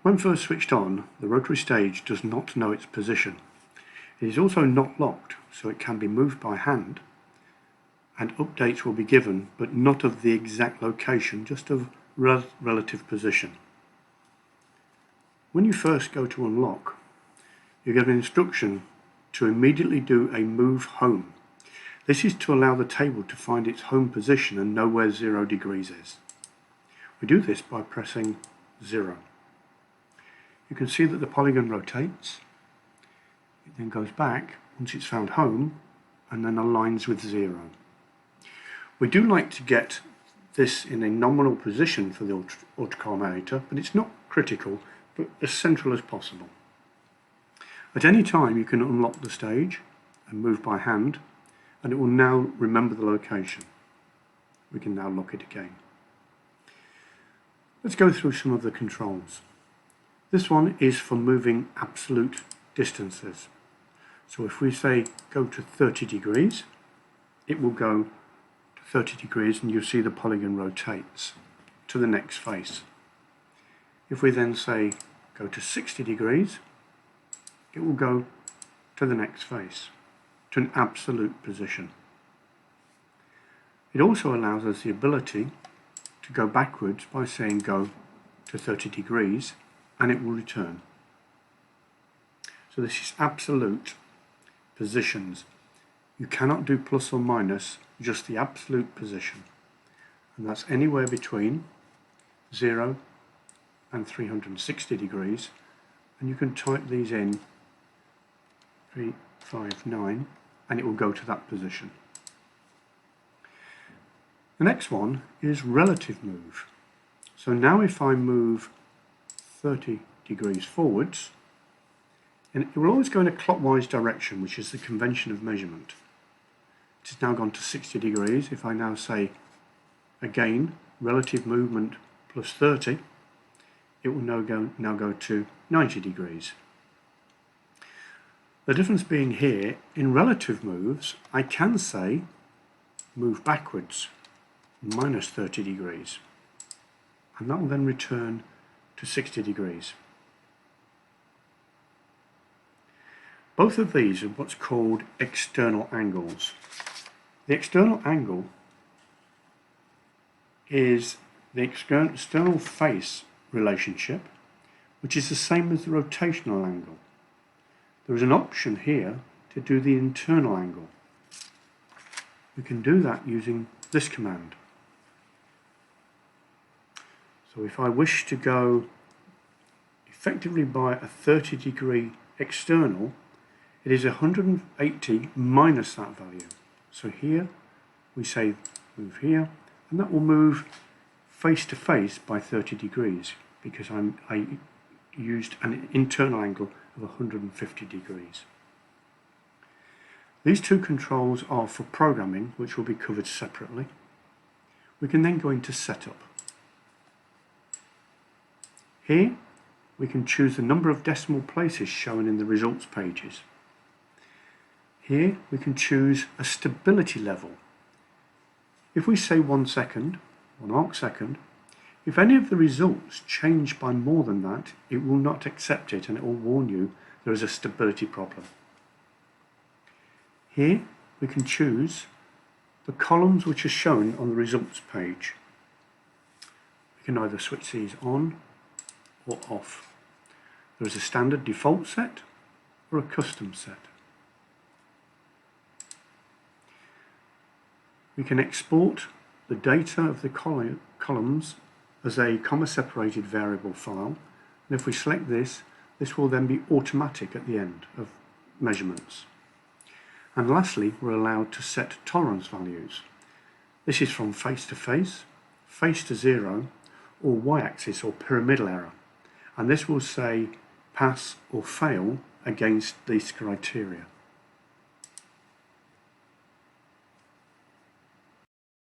When first switched on, the rotary stage does not know its position. It is also not locked, so it can be moved by hand, and updates will be given, but not of the exact location, just of relative position. When you first go to unlock, you get an instruction to immediately do a move home. This is to allow the table to find its home position and know where 0 degrees is. We do this by pressing 0. You can see that the polygon rotates, it then goes back once it's found home, and then aligns with 0. We do like to get this in a nominal position for the autocollimator, but it's not critical, but as central as possible. At any time you can unlock the stage and move by hand, and it will now remember the location. We can now lock it again. Let's go through some of the controls. This one is for moving absolute distances. So if we say go to 30 degrees, it will go to 30 degrees and you'll see the polygon rotates to the next face. If we then say go to 60 degrees, it will go to the next face, to an absolute position. It also allows us the ability to go backwards by saying go to 30 degrees and it will return. So this is absolute positions. You cannot do plus or minus, just the absolute position. And that's anywhere between 0 and 360 degrees. And you can type these in 359 and it will go to that position. The next one is relative move. So now if I move 30 degrees forwards, and it will always go in a clockwise direction, which is the convention of measurement. It has now gone to 60 degrees. If I now say again relative movement plus 30, it will now go to 90 degrees. The difference being here, in relative moves, I can say move backwards minus 30 degrees, and that will then return to 60 degrees. Both of these are what's called external angles. The external angle is the external face relationship, which is the same as the rotational angle. There is an option here to do the internal angle. We can do that using this command. So if I wish to go effectively by a 30 degree external, it is 180 minus that value. So here we say move here, and that will move face to face by 30 degrees because I used an internal angle of 150 degrees. These two controls are for programming, which will be covered separately. We can then go into setup. Here we can choose the number of decimal places shown in the results pages. Here we can choose a stability level. If we say 1 second, 1 arc second, if any of the results change by more than that, it will not accept it and it will warn you there is a stability problem. Here we can choose the columns which are shown on the results page. We can either switch these on or off. There is a standard default set or a custom set. We can export the data of the columns as a comma-separated variable file, and if we select this, this will then be automatic at the end of measurements. And lastly, we're allowed to set tolerance values. This is from face to face, face to 0, or y-axis or pyramidal error, and this will say pass or fail against these criteria.